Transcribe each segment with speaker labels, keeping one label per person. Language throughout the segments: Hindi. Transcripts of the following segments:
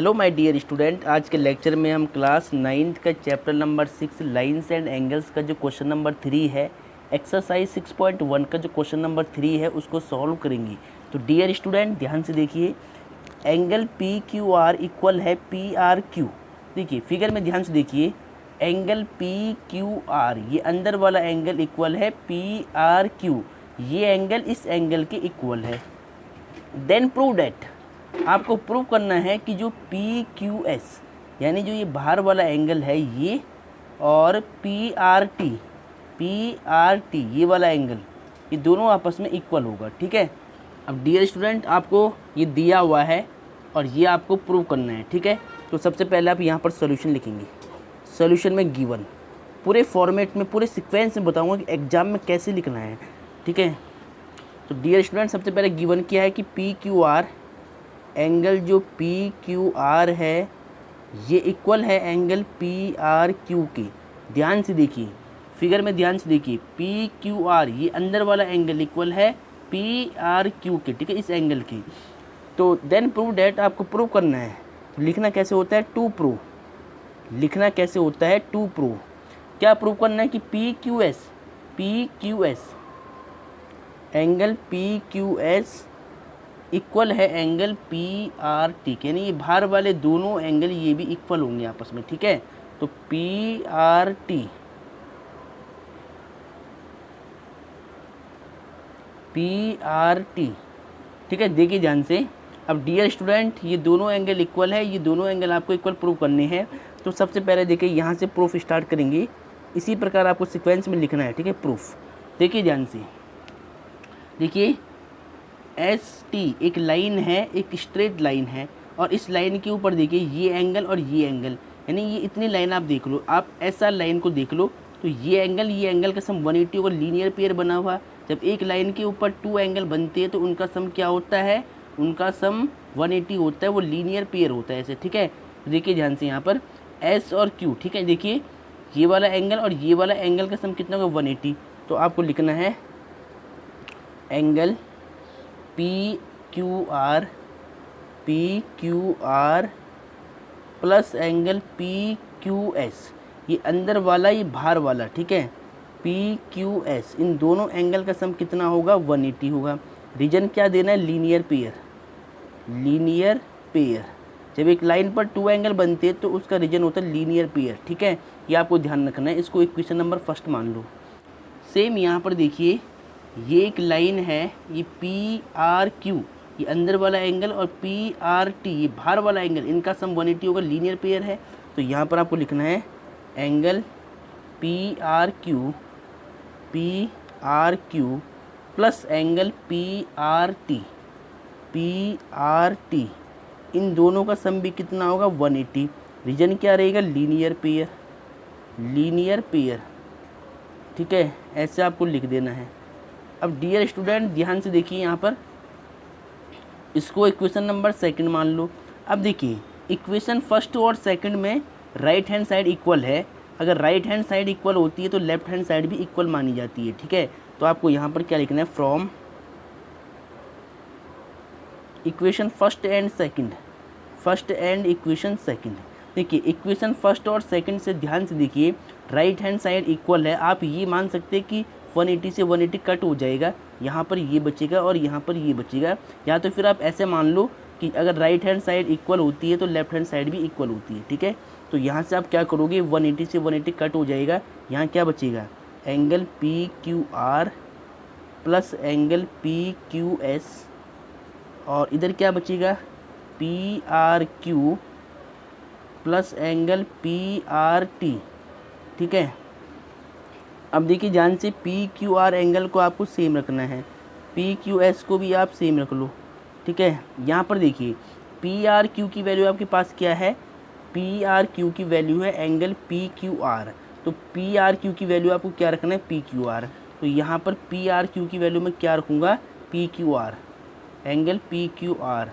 Speaker 1: हेलो माय डियर स्टूडेंट, आज के लेक्चर में हम क्लास 9th का chapter number 6 lines and angles का जो क्वेश्चन नंबर 3 है, एक्सरसाइज 6.1 का जो क्वेश्चन नंबर 3 है उसको सॉल्व करेंगे। तो डियर स्टूडेंट ध्यान से देखिए, angle P Q R equal है पी आर क्यू। देखिए फिगर में ध्यान से देखिए, एंगल पी क्यू आर ये अंदर वाला एंगल इक्वल है पी आर क्यू, ये एंगल इस एंगल के इक्वल है। देन प्रूव डेट, आपको प्रूव करना है कि जो पी क्यू एस यानी जो ये बाहर वाला एंगल है ये, और पी आर टी ये वाला एंगल, ये दोनों आपस में इक्वल होगा। ठीक है, अब डियर स्टूडेंट आपको ये दिया हुआ है और ये आपको प्रूव करना है। ठीक है, तो सबसे पहले आप यहाँ पर सॉल्यूशन लिखेंगे। सॉल्यूशन में गिवन पूरे फॉर्मेट में, पूरे सीक्वेंस में बताऊँगा कि एग्जाम में कैसे लिखना है। ठीक है, तो डियर स्टूडेंट सबसे पहले गिवन क्या है कि पी क्यू आर एंगल जो पी क्यू आर है ये इक्वल है एंगल पी आर क्यू के। ध्यान से देखिए फिगर में, ध्यान से देखिए, पी क्यू आर ये अंदर वाला एंगल इक्वल है पी आर क्यू के। ठीक है, इस एंगल की। तो देन प्रूव डेट, आपको प्रूव करना है। तो लिखना कैसे होता है, टू प्रूव। लिखना कैसे होता है, टू प्रूव। क्या प्रूव करना है कि P Q S angle P Q S equal है एंगल पी आर टी के, यानी ये बाहर वाले दोनों एंगल ये भी इक्वल होंगे आपस में। ठीक है, तो पी आर टी, ठीक है। देखिए ध्यान से, अब डियर स्टूडेंट ये दोनों एंगल इक्वल है, ये दोनों एंगल आपको इक्वल प्रूव करने हैं। तो सबसे पहले देखिए यहाँ से प्रूफ स्टार्ट करेंगे, इसी प्रकार आपको सीक्वेंस में लिखना है। ठीक है, प्रूफ देखिए ध्यान से, देखिए एस टी एक लाइन है, एक स्ट्रेट लाइन है, और इस लाइन के ऊपर देखिए ये एंगल और ये एंगल, यानी ये इतनी लाइन आप देख लो, आप ऐसा लाइन को देख लो तो ये एंगल का सम 180 होगा, लीनियर पेयर बना हुआ। जब एक लाइन के ऊपर 2 एंगल बनते हैं तो उनका सम क्या होता है, उनका सम 180 होता है, वो लीनियर पेयर होता है ऐसे। ठीक है, तो देखिए ध्यान से यहाँ पर एस और क्यू। ठीक है, देखिए ये वाला एंगल और ये वाला एंगल का सम कितना होगा, 180। तो आपको लिखना है angle P Q R plus angle P Q S, ये अंदर वाला ये बाहर वाला। ठीक है, पी क्यू एस, इन दोनों एंगल का सम कितना होगा, 180 होगा। रीजन क्या देना है, लीनियर पेयर। जब एक लाइन पर 2 एंगल बनते हैं तो उसका रीजन होता है लीनियर पेयर। ठीक है, ये आपको ध्यान रखना है, इसको इक्वेशन नंबर फर्स्ट मान लो। सेम यहाँ पर देखिए, ये एक लाइन है, ये पी आर क्यू ये अंदर वाला एंगल, और पी आर टी ये बाहर वाला एंगल, इनका सम 180 होगा, लीनियर पेयर है। तो यहाँ पर आपको लिखना है angle P R Q plus angle P R T, इन दोनों का सम भी कितना होगा, 180। रीजन क्या रहेगा, लीनियर पेयर। ठीक है, ऐसे आपको लिख देना है। अब डियर स्टूडेंट ध्यान से देखिए, यहाँ पर इसको इक्वेशन नंबर सेकंड मान लो। अब देखिए इक्वेशन फर्स्ट और सेकंड में राइट हैंड साइड इक्वल है। अगर राइट हैंड साइड इक्वल होती है तो लेफ्ट हैंड साइड भी इक्वल मानी जाती है। ठीक है, तो आपको यहाँ पर क्या लिखना है, from equation first and equation second. देखिए इक्वेशन फर्स्ट और सेकंड से ध्यान से देखिए, राइट हैंड साइड इक्वल है, आप ये मान सकते हैं कि 180 से 180 कट हो जाएगा, यहाँ पर ये बचेगा और यहाँ पर ये बचेगा। या तो फिर आप ऐसे मान लो कि अगर राइट हैंड साइड इक्वल होती है तो लेफ्ट हैंड साइड भी इक्वल होती है। ठीक है, तो यहाँ से आप क्या करोगे, 180 से 180 कट हो जाएगा, यहाँ क्या बचेगा, angle P Q R plus angle P Q S, और इधर क्या बचेगा, P R Q plus angle P R T. ठीक है, अब देखिए ध्यान से, पी क्यू आर एंगल को आपको सेम रखना है, पी क्यू एस को भी आप सेम रख लो। ठीक है, यहाँ पर देखिए पी आर क्यू की वैल्यू आपके पास क्या है, पी आर क्यू की वैल्यू है एंगल पी क्यू आर। तो पी आर क्यू की वैल्यू आपको क्या रखना है, पी क्यू आर। तो यहाँ पर पी आर क्यू की वैल्यू में क्या रखूँगा, P Q R, angle P Q R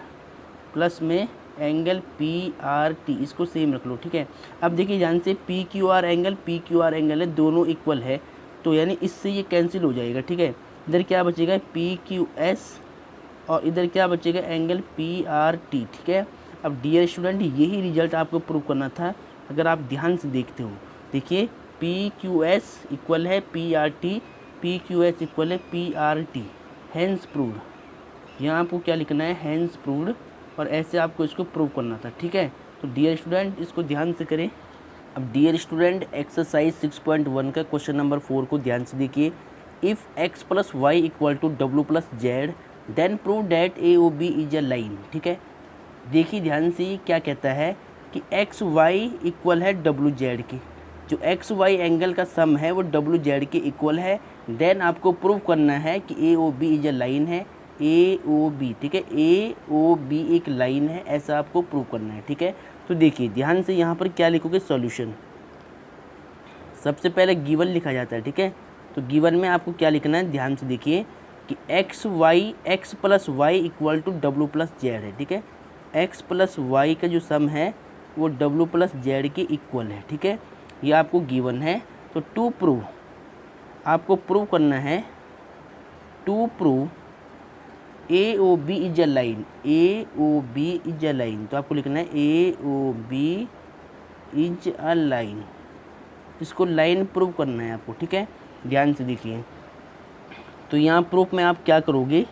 Speaker 1: plus में एंगल पी आर टी, इसको सेम रख लो। ठीक है, अब देखिए ध्यान से, पी क्यू आर एंगल है, दोनों इक्वल है, तो यानी इससे ये कैंसिल हो जाएगा। ठीक है, इधर क्या बचेगा, पी क्यू एस, और इधर क्या बचेगा, एंगल पी आर टी। ठीक है, अब डियर स्टूडेंट यही रिजल्ट आपको प्रूव करना था। अगर आप ध्यान से देखते हो, देखिए PQS इक्वल है PRT, PQS इक्वल है PRT, हैंस प्रूव्ड। यहाँ आपको क्या लिखना है, हैंस प्रूव्ड, और ऐसे आपको इसको प्रूव करना था। ठीक है, तो डियर स्टूडेंट इसको ध्यान से करें। अब डियर स्टूडेंट एक्सरसाइज 6.1 का क्वेश्चन नंबर 4 को ध्यान से देखिए। If x plus Y equal to W plus Z then prove that A O B is a line. ठीक है, देखिए ध्यान से क्या कहता है कि एक्स वाई इक्वल है डब्ल्यू जेड के, जो एक्स वाई एंगल का सम है वो डब्ल्यू जेड के इक्वल है। देन आपको प्रूव करना है कि A O B is a line है, ए ओ बी। ठीक है, ए ओ बी एक लाइन है, ऐसा आपको प्रूव करना है। ठीक है, तो देखिए ध्यान से यहाँ पर क्या लिखोगे, सॉल्यूशन। सबसे पहले गिवन लिखा जाता है। ठीक है, तो गिवन में आपको क्या लिखना है, ध्यान से देखिए कि X plus Y equal to W plus Z है। ठीक है, एक्स प्लस वाई का जो सम है वो डब्ल्यू प्लस जेड के इक्वल है। ठीक है, ये आपको गिवन है। तो टू प्रूव, आपको प्रूव करना है, to prove A O B is a line, A O B is a line, तो आपको लिखना है A O B is a line, इसको लाइन प्रूव करना है आपको। ठीक है, ध्यान से देखिए। तो यहाँ प्रूफ में आप क्या करोगे,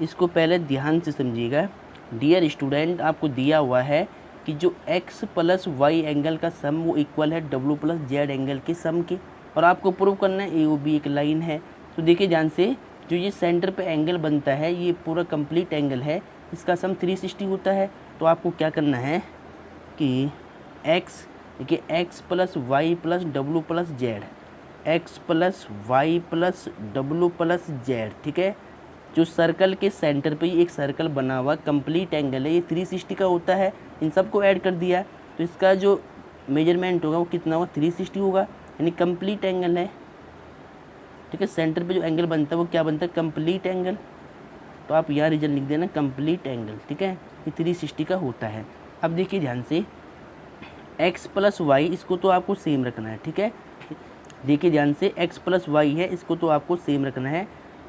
Speaker 1: इसको पहले ध्यान से समझिएगा। डियर स्टूडेंट आपको दिया हुआ है कि जो x प्लस वाई एंगल का सम वो इक्वल है डब्ल्यू प्लस जेड एंगल के सम के, और आपको प्रूव करना है ए ओ बी एक लाइन है। तो देखिए ध्यान से, जो ये सेंटर पे एंगल बनता है ये पूरा कंप्लीट एंगल है, इसका सम 360 होता है। तो आपको क्या करना है कि x, देखिए x plus Y plus W plus Z, X plus Y plus W plus Z. ठीक है, जो सर्कल के सेंटर पे एक सर्कल बना हुआ कंप्लीट एंगल है, ये 360 का होता है। इन सबको ऐड कर दिया तो इसका जो मेजरमेंट होगा वो कितना होगा, 360 होगा, यानी कंप्लीट एंगल है। ठीक है, सेंटर पे जो एंगल बनता है वो क्या बनता है, कंप्लीट एंगल। तो आप यहाँ रीजन लिख देना कंप्लीट एंगल। ठीक है, ये 360 का होता है। अब देखिए ध्यान से, एक्स प्लस वाई इसको तो आपको सेम रखना है। ठीक है, देखिए ध्यान से, x प्लस वाई है इसको तो आपको सेम रखना है,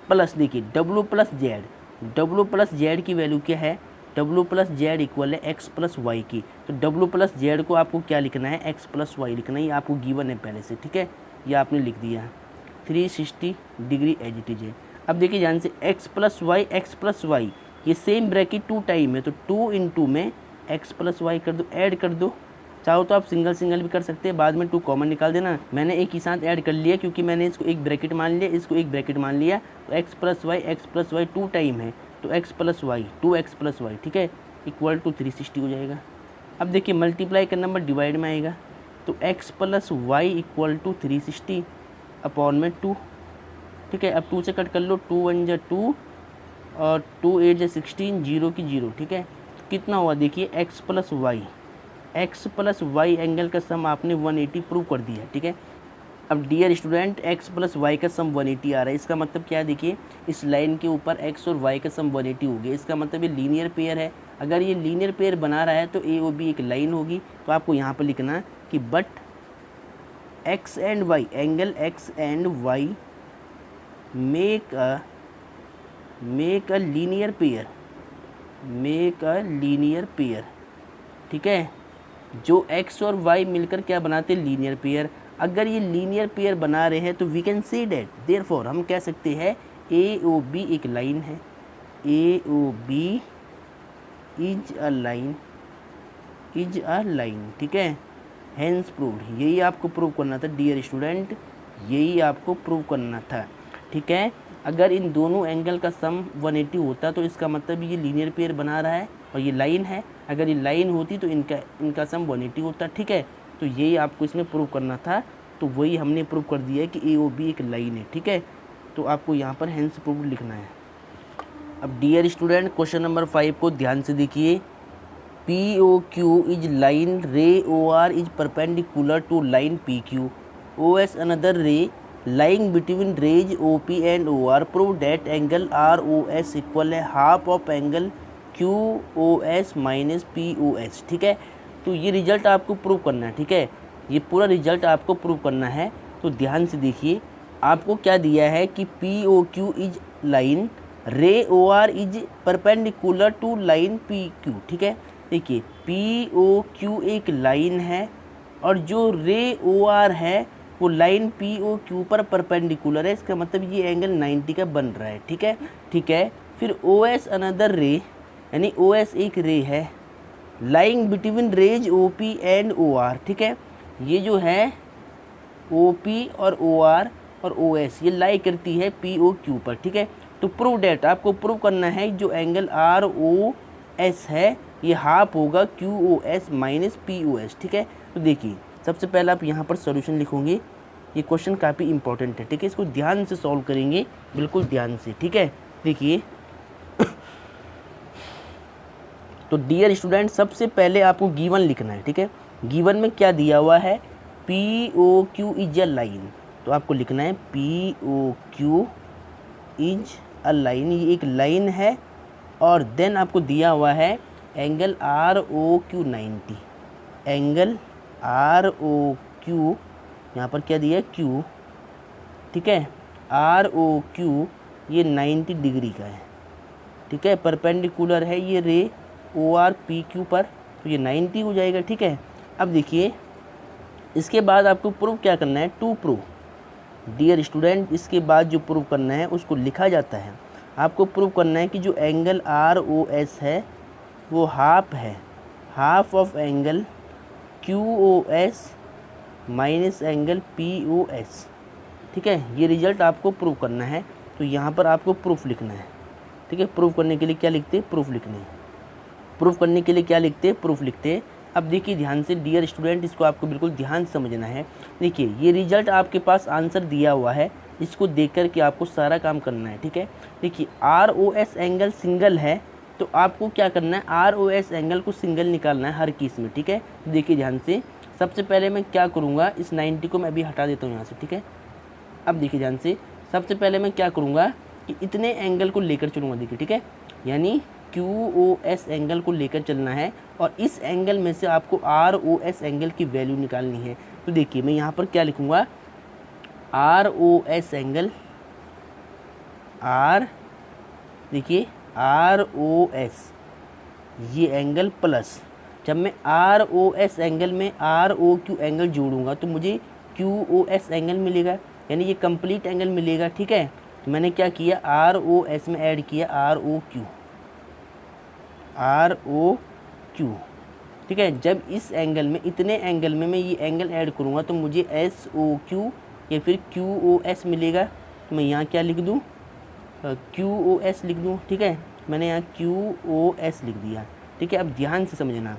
Speaker 1: प्लस देखिए W plus Z, W plus Z की वैल्यू क्या है, डब्ल्यू प्लस जेड इक्वल है एक्स प्लस वाई की। तो डब्ल्यू प्लस जेड को आपको क्या लिखना है, एक्स प्लस वाई लिखना है, ये आपको गिवन है पहले से। ठीक है, ये आपने लिख दिया 360 डिग्री एज इट इज है। अब देखिए ध्यान से, एक्स प्लस वाई ये सेम ब्रैकेट 2 टाइम है, तो 2 × में एक्स प्लस वाई कर दो, ऐड कर दो। चाहो तो आप सिंगल सिंगल भी कर सकते हैं, बाद में 2 कॉमन निकाल देना। मैंने एक ही साथ ऐड कर लिया क्योंकि मैंने इसको एक ब्रैकेट मान लिया, इसको एक ब्रैकेट मान लिया। तो एक्स प्लस वाई 2 टाइम है, तो X plus Y 2x plus Y, ठीक है, इक्वल टू 360 हो जाएगा। अब देखिए मल्टीप्लाई का नंबर डिवाइड में आएगा, तो x plus Y equal to 360 upon में 2। ठीक है, अब 2 से कट कर लो, 2 1 जा 2 और 2 8 जा 16, 0 की 0। ठीक है, कितना हुआ देखिए, एक्स प्लस वाई एंगल का सम आपने 180 प्रूव कर दिया। ठीक है, अब dear student x plus Y का सम 180 आ रहा है, इसका मतलब क्या है, देखिए इस लाइन के ऊपर x और y का सम 180 हो गया, इसका मतलब ये लीनियर पेयर है। अगर ये लीनियर पेयर बना रहा है तो ए ओ बी एक लाइन होगी। तो आपको यहाँ पर लिखना कि but x and y, angle x and y make a linear pair. ठीक है, जो x और y मिलकर क्या बनाते हैं, लीनियर पेयर। अगर ये लीनियर पेयर बना रहे हैं तो we can say that, therefore हम कह सकते हैं ए ओ बी एक लाइन है, A O B is a line. ठीक है, हेंस प्रूव्ड, यही आपको प्रूव करना था डियर स्टूडेंट, यही आपको प्रूव करना था। ठीक है, अगर इन दोनों एंगल का सम 180 होता तो इसका मतलब ये लीनियर पेयर बना रहा है और ये लाइन है। अगर ये लाइन होती तो इनका सम 180 होता। ठीक है, तो यही आपको इसमें प्रूव करना था, तो वही हमने प्रूव कर दिया है कि ए ओ बी एक लाइन है। ठीक है, तो आपको यहाँ पर हेंस प्रूव्ड लिखना है। अब डियर स्टूडेंट क्वेश्चन नंबर 5 को ध्यान से देखिए। P O Q is line, ray O R is perpendicular to line P Q, O S another ray lying between rays OP and OR, prove that angle ROS equal है half of angle QOS minus POS। ठीक है, तो ये रिजल्ट आपको प्रूव करना है। ठीक है, ये पूरा रिजल्ट आपको प्रूव करना है। तो ध्यान से देखिए, आपको क्या दिया है कि POQ is line, ray OR is perpendicular to line PQ। ठीक है, देखिए पी ओ क्यू एक लाइन है और जो रे ओ आर है वो लाइन पी ओ क्यू पर परपेंडिकुलर है, इसका मतलब ये एंगल 90 का बन रहा है। ठीक है। फिर ओ एस अनदर रे, यानी ओ एस एक रे है lying between rays O P and O R. ठीक है, ये जो है ओ पी और ओ आर और ओ एस ये लाई करती है पी ओ क्यू पर। ठीक है, तो प्रूव डेट आपको प्रूव करना है जो एंगल आर ओ एस है ये हाफ होगा Q O S minus P O S. ठीक है, तो देखिए सबसे पहले आप यहाँ पर सॉल्यूशन लिखोगे, ये क्वेश्चन काफ़ी इंपॉर्टेंट है। ठीक है, इसको ध्यान से सॉल्व करेंगे, बिल्कुल ध्यान से। ठीक है, देखिए तो डियर स्टूडेंट सबसे पहले आपको गिवन लिखना है। ठीक है, गिवन में क्या दिया हुआ है, P O Q is a line, तो आपको लिखना है P O Q is a line, ये एक लाइन है। और देन आपको दिया हुआ है angle R O Q 90, angle R O Q यहाँ पर क्या दिया है क्यू। ठीक है, आर ओ क्यू ये 90 डिग्री का है। ठीक है, परपेंडिकुलर है ये रे ओ आर पी क्यू पर, तो ये 90 हो जाएगा। ठीक है, अब देखिए इसके बाद आपको प्रूव क्या करना है, टू प्रूव डियर स्टूडेंट, इसके बाद जो प्रूव करना है उसको लिखा जाता है। आपको प्रूव करना है कि जो एंगल आर ओ एस है वो हाफ है, half of angle Q O S minus angle P O S. ठीक है, ये रिजल्ट आपको प्रूव करना है, तो यहाँ पर आपको प्रूफ लिखना है। ठीक है, प्रूफ करने के लिए क्या लिखते हैं, प्रूफ लिखने, प्रूफ करने के लिए क्या लिखते हैं, प्रूफ लिखते हैं। अब देखिए ध्यान से डियर स्टूडेंट, इसको आपको बिल्कुल ध्यान से समझना है। देखिए ये रिजल्ट आपके पास आंसर दिया हुआ है, इसको देख कर के आपको सारा काम करना है। ठीक है, देखिए R O S angle single है, तो आपको क्या करना है, आर ओ एस एंगल को सिंगल निकालना है हर केस में। ठीक है, देखिए ध्यान से, सबसे पहले मैं क्या करूँगा, इस 90 को मैं अभी हटा देता हूँ यहाँ से। ठीक है, अब देखिए ध्यान से, सबसे पहले मैं क्या करूँगा कि इतने एंगल को लेकर चलूँगा। देखिए ठीक है, यानी क्यू ओ एस एंगल को लेकर चलना है और इस एंगल में से आपको आर ओ एस एंगल की वैल्यू निकालनी है। तो देखिए मैं यहाँ पर क्या लिखूँगा, R O S angle, R देखिए आर ओ एस ये एंगल प्लस, जब मैं आर ओ एस एंगल में आर ओ क्यू एंगल जोड़ूंगा तो मुझे क्यू ओ एस एंगल मिलेगा, यानी ये कंप्लीट एंगल मिलेगा। ठीक है, तो मैंने क्या किया, आर ओ एस में ऐड किया R O Q, R O Q. ठीक है, जब इस एंगल में इतने एंगल में मैं ये एंगल ऐड करूँगा तो मुझे एस ओ क्यू या फिर क्यू ओ एस मिलेगा। तो मैं यहाँ क्या लिख दूँ, क्यू ओ एस लिख दूँ। ठीक है, मैंने यहाँ क्यू ओ एस लिख दिया। ठीक है, अब ध्यान से समझना,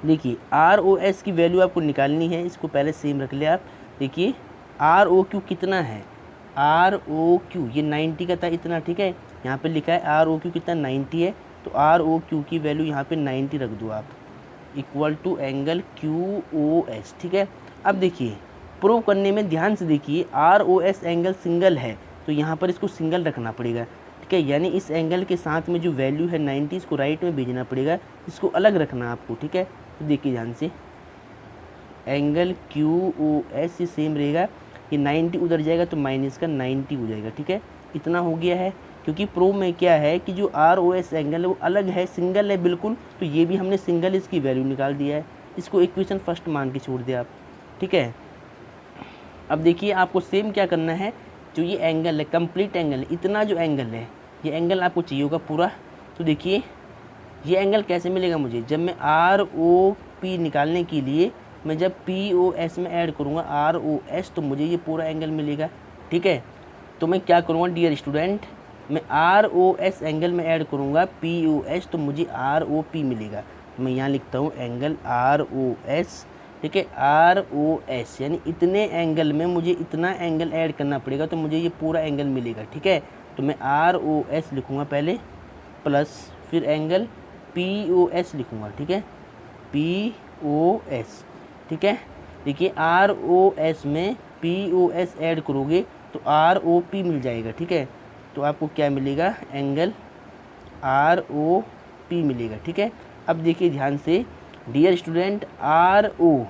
Speaker 1: देखिए आर ओ एस की वैल्यू आपको निकालनी है, इसको पहले सेम रख ले आप। देखिए आर ओ क्यू कितना है, आर ओ क्यू ये 90 का था इतना। ठीक है, यहाँ पे लिखा है आर ओ क्यू कितना 90 है, तो आर ओ क्यू की वैल्यू यहाँ पे 90 रख दो आप, equal to angle Q O S. ठीक है, अब देखिए प्रूव करने में ध्यान से देखिए, R O S angle single है तो यहाँ पर इसको सिंगल रखना पड़ेगा। ठीक है, यानी इस एंगल के साथ में जो वैल्यू है 90 इसको राइट में भेजना पड़ेगा, इसको अलग रखना आपको। ठीक है, तो देखिए ध्यान से, एंगल क्यू ओ एस ये सेम रहेगा, ये 90 उधर जाएगा तो माइनस का 90 हो जाएगा। ठीक है, इतना हो गया है, क्योंकि प्रूव में क्या है कि जो आर ओ एस एंगल है वो अलग है, सिंगल है बिल्कुल, तो ये भी हमने सिंगल इसकी वैल्यू निकाल दिया है, इसको इक्वेशन फर्स्ट मान के छोड़ दिया आप। ठीक है, अब देखिए आपको सेम क्या करना है, जो ये एंगल है कंप्लीट एंगल है, इतना जो एंगल है ये एंगल आपको चाहिए होगा पूरा। तो देखिए ये एंगल कैसे मिलेगा मुझे, जब मैं आर ओ पी निकालने के लिए मैं जब पी ओ एस में ऐड करूँगा आर ओ एस तो मुझे ये पूरा एंगल मिलेगा। ठीक है, तो मैं क्या करूँगा डियर स्टूडेंट, मैं आर ओ एस एंगल में ऐड करूँगा पी ओ एस तो मुझे आर ओ पी मिलेगा। तो मैं यहाँ लिखता हूँ एंगल आर ओ एस। ठीक है, आर ओ एस यानी इतने एंगल में मुझे इतना एंगल ऐड करना पड़ेगा तो मुझे ये पूरा एंगल मिलेगा। ठीक है, तो मैं आर ओ एस लिखूँगा पहले, प्लस फिर एंगल पी ओ एस लिखूँगा। ठीक है, पी ओ एस। ठीक है, देखिए आर ओ एस में पी ओ एस ऐड करोगे तो आर ओ पी मिल जाएगा। ठीक है, तो आपको क्या मिलेगा, एंगल आर ओ पी मिलेगा। ठीक है, अब देखिए ध्यान से dear student, R O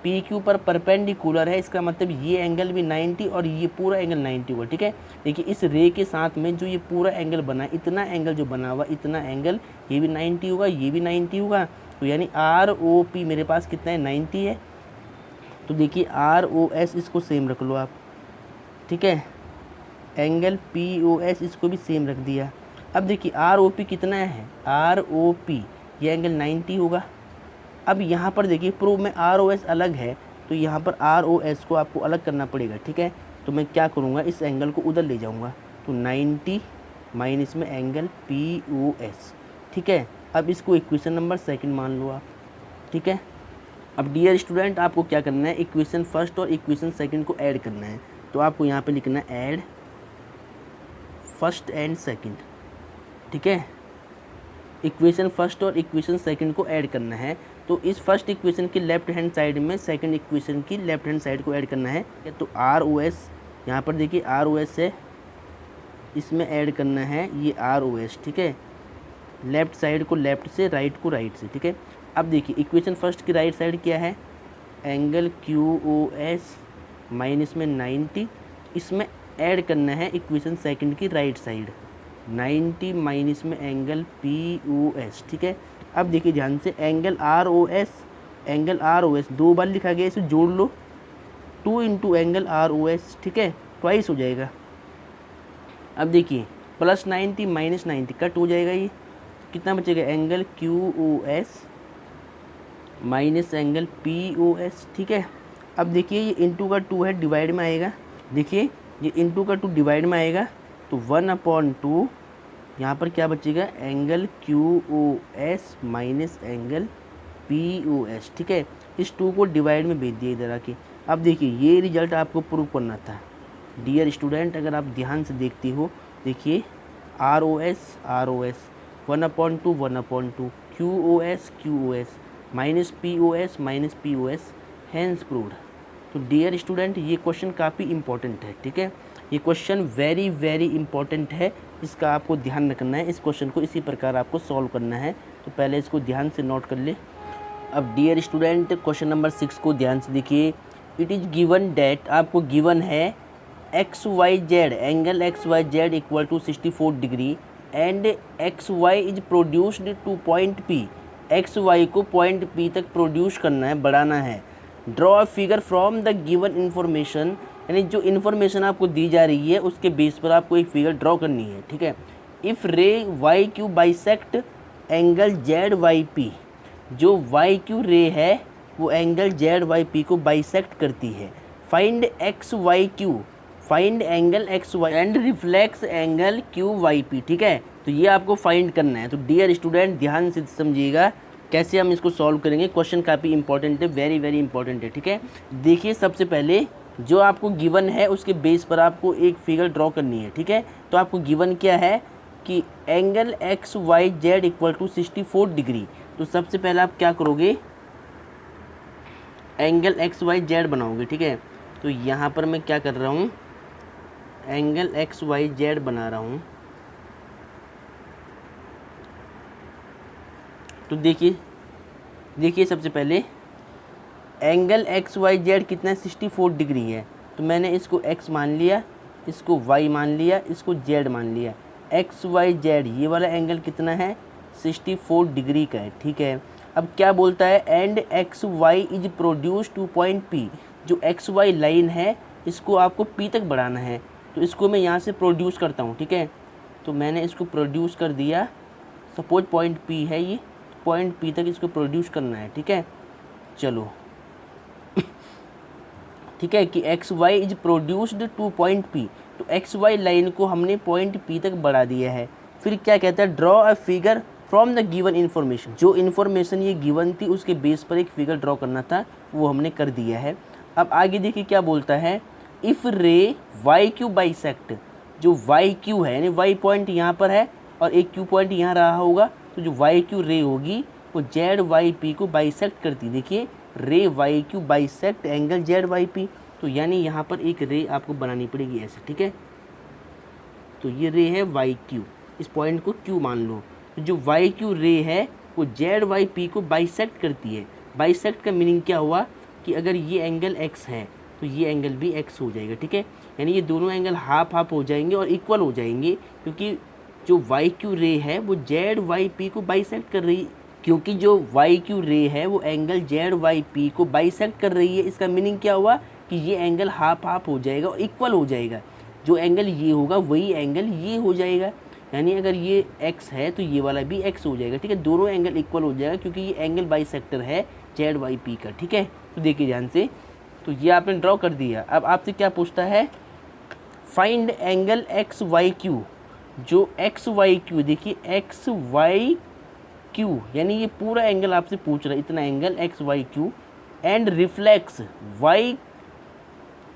Speaker 1: P Q पर परपेंडिकुलर है, इसका मतलब ये एंगल भी 90 और ये पूरा एंगल 90 होगा। ठीक है, देखिए इस रे के साथ में जो ये पूरा एंगल बना है, इतना एंगल जो बना हुआ, इतना एंगल ये भी 90 होगा, ये भी 90 होगा। तो यानी आर ओ पी मेरे पास कितना है, 90 है। तो देखिए आर ओ एस इसको सेम रख लो आप। ठीक है, एंगल पी ओ एस इसको भी सेम रख दिया। अब देखिए आर ओ पी कितना है, आर ओ पी ये एंगल 90 होगा। अब यहाँ पर देखिए प्रूफ में आर ओ एस अलग है, तो यहाँ पर आर ओ एस को आपको अलग करना पड़ेगा। ठीक है, तो मैं क्या करूँगा, इस एंगल को उधर ले जाऊँगा, तो 90 माइनस में एंगल पी ओ एस। ठीक है, अब इसको इक्वेशन नंबर सेकंड मान लो आप। ठीक है, अब डियर स्टूडेंट आपको क्या करना है, इक्वेशन फर्स्ट और इक्वेशन सेकंड को ऐड करना है। तो आपको यहाँ पे लिखना है ऐड फर्स्ट एंड सेकंड। ठीक है, इक्वेशन फर्स्ट और इक्वेशन सेकंड को ऐड करना है। तो इस फर्स्ट इक्वेशन की लेफ्ट हैंड साइड में सेकंड इक्वेशन की लेफ्ट हैंड साइड को ऐड करना है। तो आर ओ एस, यहाँ पर देखिए आर ओ एस है, इसमें ऐड करना है ये आर ओ एस। ठीक है, लेफ्ट साइड को लेफ्ट से, राइट को राइट से। ठीक है, अब देखिए इक्वेशन फर्स्ट की राइट साइड क्या है, angle Q O S minus में 90, इसमें ऐड करना है इक्वेशन सेकंड की राइट साइड 90 माइनस में एंगल पी ओ एस। ठीक है, अब देखिए ध्यान से angle R O S, angle R O S 2 बार लिखा गया, इसे जोड़ लो, 2 into angle R O S. ठीक है, ट्वाइस हो जाएगा। अब देखिए प्लस 90 माइनस 90 कट हो जाएगा, ये कितना बचेगा, angle Q O S minus angle P O S. ठीक है, अब देखिए ये इंटू का 2 है, डिवाइड में आएगा। देखिए ये इंटू का 2 डिवाइड में आएगा, तो 1/2 यहाँ पर क्या बचेगा, angle Q O S minus angle P O S. ठीक है, इस 2 को डिवाइड में भेज दिया इधर आके। अब देखिए ये रिजल्ट आपको प्रूव करना था डियर स्टूडेंट, अगर आप ध्यान से देखती हो। देखिए R O S 1/2 1/2 Q O S minus P O S hence proved. तो डियर स्टूडेंट ये क्वेश्चन काफ़ी इंपॉर्टेंट है। ठीक है, ये क्वेश्चन वेरी वेरी इंपॉर्टेंट है, इसका आपको ध्यान रखना है। इस क्वेश्चन को इसी प्रकार आपको सॉल्व करना है, तो पहले इसको ध्यान से नोट कर ले। अब डियर स्टूडेंट क्वेश्चन नंबर 6 को ध्यान से देखिए। इट इज़ गिवन डैट, आपको गिवन है X Y Z, angle X Y Z equal to 64 degree and X Y is produced to point P. X Y को पॉइंट पी तक प्रोड्यूस करना है, बढ़ाना है। Draw a figure from the given information, यानी जो इन्फॉर्मेशन आपको दी जा रही है उसके बेस पर आपको एक फिगर ड्रॉ करनी है। ठीक है, if ray Y Q bisect angle Z Y P, जो वाई क्यू रे है वो एंगल जेड वाई पी को बाइसेक्ट करती है। Find X Y Q, find angle X Y and reflex angle Q Y P. ठीक है, तो ये आपको फाइंड करना है। तो डियर स्टूडेंट ध्यान से समझिएगा कैसे हम इसको सॉल्व करेंगे। क्वेश्चन काफ़ी इंपॉर्टेंट है, वेरी वेरी इंपॉर्टेंट है। ठीक है, देखिए सबसे पहले जो आपको गिवन है उसके बेस पर आपको एक फिगर ड्रॉ करनी है। ठीक है, तो आपको गिवन क्या है कि angle X Y Z equal to 64 degree. तो सबसे पहले आप क्या करोगे, एंगल एक्स वाई जेड बनाओगे। ठीक है, तो यहाँ पर मैं क्या कर रहा हूँ, एंगल एक्स वाई जेड बना रहा हूँ। तो देखिए सबसे पहले एंगल एक्स वाई जेड कितना है, 64 डिग्री है। तो मैंने इसको x मान लिया, इसको y मान लिया, इसको z मान लिया। एक्स वाई जेड ये वाला एंगल कितना है, 64 डिग्री का है। ठीक है, अब क्या बोलता है, and X Y is produce to point P, जो एक्स वाई लाइन है इसको आपको P तक बढ़ाना है। तो इसको मैं यहाँ से प्रोड्यूस करता हूँ। ठीक है, तो मैंने इसको प्रोड्यूस कर दिया, सपोज पॉइंट P है ये, पॉइंट P तक इसको प्रोड्यूस करना है। ठीक है, चलो ठीक है, कि X Y is produced to point P, तो एक्स वाई लाइन को हमने पॉइंट P तक बढ़ा दिया है। फिर क्या कहता है, draw a figure from the given information, जो इन्फॉर्मेशन ये गिवन थी उसके बेस पर एक फिगर ड्रॉ करना था, वो हमने कर दिया है। अब आगे देखिए क्या बोलता है, if ray Y Q bisect, जो वाई क्यू है यानी वाई पॉइंट यहाँ पर है और एक क्यू पॉइंट यहाँ रहा होगा, तो जो वाई क्यू रे होगी वो जेड वाई पी को बाइसेक्ट करती। देखिए ray Y Q bisect angle Z Y P, तो यानी यहाँ पर एक रे आपको बनानी पड़ेगी ऐसे। ठीक है, तो ये रे है वाई क्यू, इस पॉइंट को क्यू मान लो। तो जो वाई क्यू रे है वो जेड वाई पी को बाइसेक्ट करती है। बाइसेक्ट का मीनिंग क्या हुआ, कि अगर ये एंगल x है तो ये एंगल भी x हो जाएगा, ठीक है। यानी ये दोनों एंगल हाफ हाफ हो जाएंगे और इक्वल हो जाएंगे, क्योंकि जो वाई क्यू रे है वो जेड वाई पी को बाइसेक्ट कर रही है, क्योंकि जो वाई क्यू रे है वो एंगल जेड वाई पी को बाइसेक्ट कर रही है। इसका मीनिंग क्या हुआ कि ये एंगल हाफ हाफ हो जाएगा और इक्वल हो जाएगा। जो एंगल ये होगा वही एंगल ये हो जाएगा, यानी अगर ये x है तो ये वाला भी x हो जाएगा, ठीक है। दोनों एंगल इक्वल हो जाएगा क्योंकि ये एंगल बाइसेक्टर है जेड वाई पी का, ठीक है। तो देखिए ध्यान से, तो ये आपने ड्रॉ कर दिया। अब आपसे क्या पूछता है, find angle X Y Q. जो एक्स वाई क्यू, देखिए एक्स वाई क्यू यानी ये पूरा एंगल आपसे पूछ रहा है, इतना angle X Y Q and reflex Y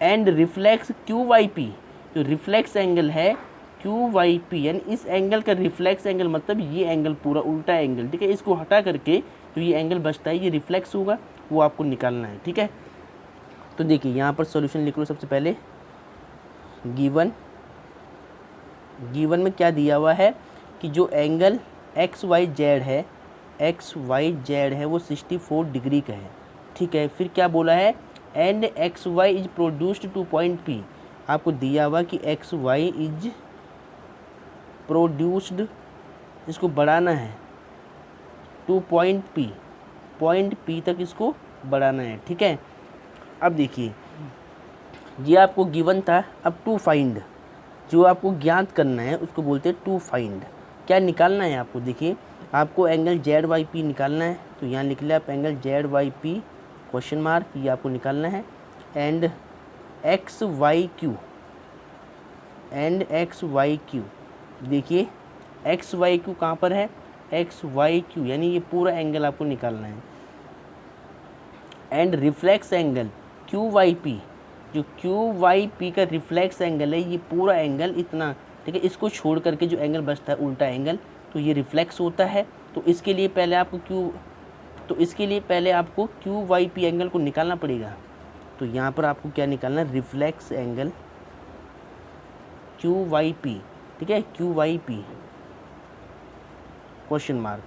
Speaker 1: and reflex Q Y P. जो रिफ्लेक्स एंगल है क्यू वाई पी, यानी इस एंगल का रिफ्लेक्स एंगल मतलब ये एंगल पूरा उल्टा एंगल, ठीक है। इसको हटा करके जो ये एंगल बचता है ये रिफ्लेक्स होगा, वो आपको निकालना है, ठीक है। तो देखिए यहाँ पर सॉल्यूशन लिख लो। सबसे पहले गिवन में क्या दिया हुआ है कि जो एंगल एक्स वाई जेड है वो 64 डिग्री का है, ठीक है। फिर क्या बोला है, and X Y is produced to point P. आपको दिया हुआ कि एक्स वाई इज प्रोड्यूस्ड, इसको बढ़ाना है टू पॉइंट पी तक इसको बढ़ाना है, ठीक है। अब देखिए ये आपको गिवन था। अब टू फाइंड, जो आपको ज्ञात करना है उसको बोलते हैं टू फाइंड। क्या निकालना है आपको, देखिए आपको एंगल जेड वाई पी निकालना है, तो यहाँ लिख लिया आप angle Z Y P question mark, ये आपको निकालना है। एंड एक्स वाई क्यू, देखिए एक्स वाई क्यू कहाँ पर है, एक्स वाई क्यू यानी ये पूरा एंगल आपको निकालना है। And reflex angle Q Y P, जो क्यू वाई पी का रिफ्लेक्स एंगल है ये पूरा एंगल इतना, ठीक है। इसको छोड़ करके जो एंगल बचता है उल्टा एंगल, तो ये रिफ्लेक्स होता है। तो इसके लिए पहले आपको क्यू वाई पी एंगल को निकालना पड़ेगा। तो यहाँ पर आपको क्या निकालना है, reflex angle Q Y P, ठीक है, Q Y P question mark.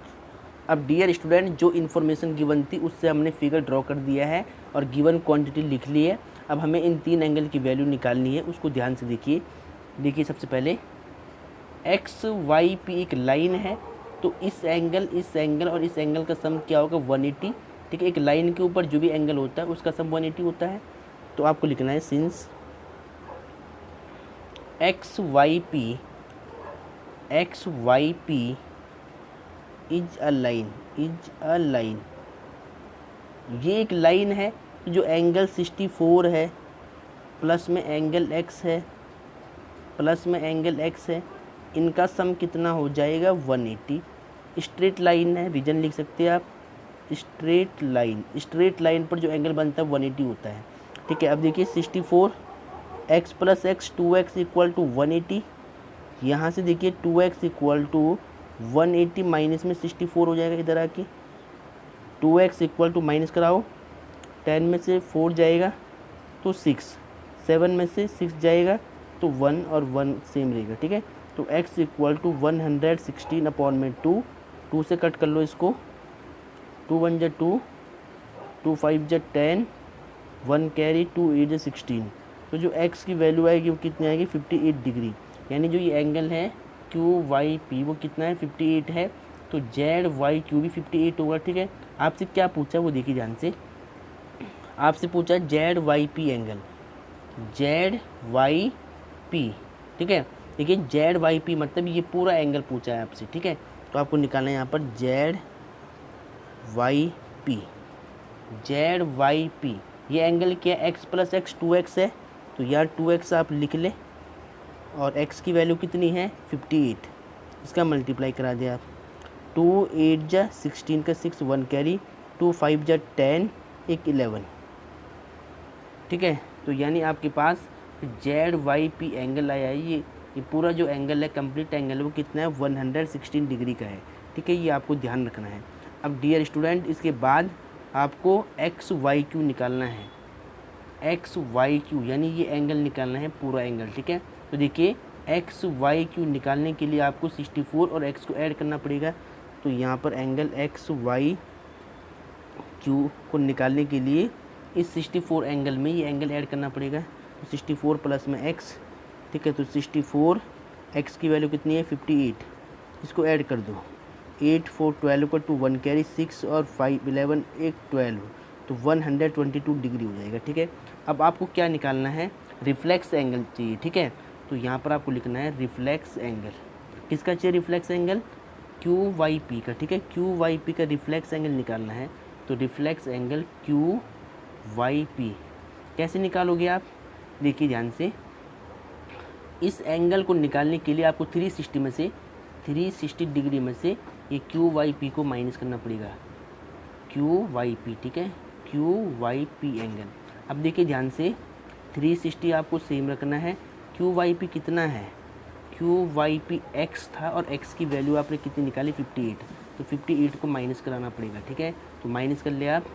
Speaker 1: अब डियर स्टूडेंट, जो इन्फॉर्मेशन गिवन थी उससे हमने फिगर ड्रॉ कर दिया है और गिवन क्वांटिटी लिख ली है। अब हमें इन तीन एंगल की वैल्यू निकालनी है, उसको ध्यान से देखिए सबसे पहले एक्स वाई पी एक लाइन है, तो इस एंगल और इस एंगल का सम क्या होगा, 180, ठीक है। एक लाइन के ऊपर जो भी एंगल होता है उसका सम 180 होता है। तो आपको लिखना है since X Y P is a line, ये एक लाइन है। जो एंगल 64 है प्लस में एंगल x है, इनका सम कितना हो जाएगा, 180। स्ट्रेट लाइन है, रीजन लिख सकते हैं आप, स्ट्रेट लाइन पर जो एंगल बनता है 180 होता है, ठीक है। अब देखिए 64 x plus X 2x equal to 180। यहाँ से देखिए 2x इक्वल टू 180 माइनस में 64 हो जाएगा, इधर आके 2x इक्वल टू माइनस कराओ, 10 में से 4 जाएगा तो 6, 7 में से 6 जाएगा तो 1 और 1 सेम रहेगा, ठीक है। तो x इक्वल टू 116 अपॉन में 2 से कट कर लो इसको, 2 1 जा 2, 2 5 जा 10, 1 कैरी, 2 8 जा 16। तो जो x की वैल्यू आएगी वो कितनी आएगी, 58 डिग्री। यानी जो ये एंगल है क्यू वाई पी वो कितना है, 58 है। तो जेड वाई क्यू भी 58 होगा, ठीक है। आपसे क्या पूछा वो देखिए ध्यान से, आपसे पूछा जेड वाई पी एंगल, ठीक है। देखिए जेड वाई पी मतलब ये पूरा एंगल पूछा है आपसे, ठीक है। तो आपको निकालना है यहाँ पर जेड वाई पी, ये एंगल क्या है, x प्लस एक्स 2x है, तो यार 2x आप लिख ले और x की वैल्यू कितनी है, 58, इसका मल्टीप्लाई करा दिया आप, 2 8 जा 16 का 6, 1 कैरी, 2 5 जा 10, 1 11, ठीक है। तो यानी आपके पास जेड वाई पी एंगल आया है, ये पूरा जो एंगल है कंप्लीट एंगल है वो कितना है, 116 डिग्री का है, ठीक है। ये आपको ध्यान रखना है। अब डियर स्टूडेंट, इसके बाद आपको एक्स वाई क्यू निकालना है, एक्स वाई क्यू यानी ये एंगल निकालना है पूरा एंगल, ठीक है। तो देखिए एक्स वाई क्यू निकालने के लिए आपको 64 और x को ऐड करना पड़ेगा। तो यहाँ पर एंगल एक्स वाई क्यू को निकालने के लिए इस 64 एंगल में ये एंगल ऐड करना पड़ेगा। तो 64 प्लस में x, ठीक है, तो 64 x की वैल्यू कितनी है 58, इसको ऐड कर दो। 8 4 12 का 2 1 कैरी 6 और 5 11 8 12, तो 122 डिग्री हो जाएगा। ठीक है, अब आपको क्या निकालना है, रिफ्लेक्स एंगल चाहिए। ठीक है, तो यहाँ पर आपको लिखना है रिफ्लेक्स एंगल। किसका चाहिए रिफ्लेक्स एंगल, QYP का। ठीक है, QYP का रिफ्लेक्स एंगल निकालना है। तो रिफ्लेक्स एंगल QYP कैसे निकालोगे आप, देखिए ध्यान से। इस एंगल को निकालने के लिए आपको 360 डिग्री में से ये QYP को माइनस करना पड़ेगा, QYP। ठीक है, QYP एंगल। अब देखिए ध्यान से, 360 आपको सेम रखना है। QYP कितना है, QYP x था और x की वैल्यू आपने कितनी निकाली 58, तो 58 को माइनस कराना पड़ेगा। ठीक है, तो माइनस कर लिया आप,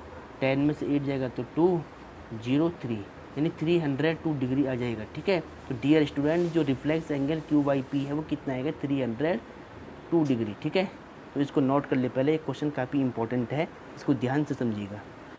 Speaker 1: 10 में से 8 जाएगा तो 203, यानी 302 डिग्री आ जाएगा। ठीक है, तो डियर स्टूडेंट जो रिफ्लेक्स एंगल QYP है वो कितना आएगा 302 डिग्री। ठीक है, तो इसको नोट कर ले, पहले क्वेश्चन काफ़ी इंपॉर्टेंट है, इसको ध्यान से समझिएगा।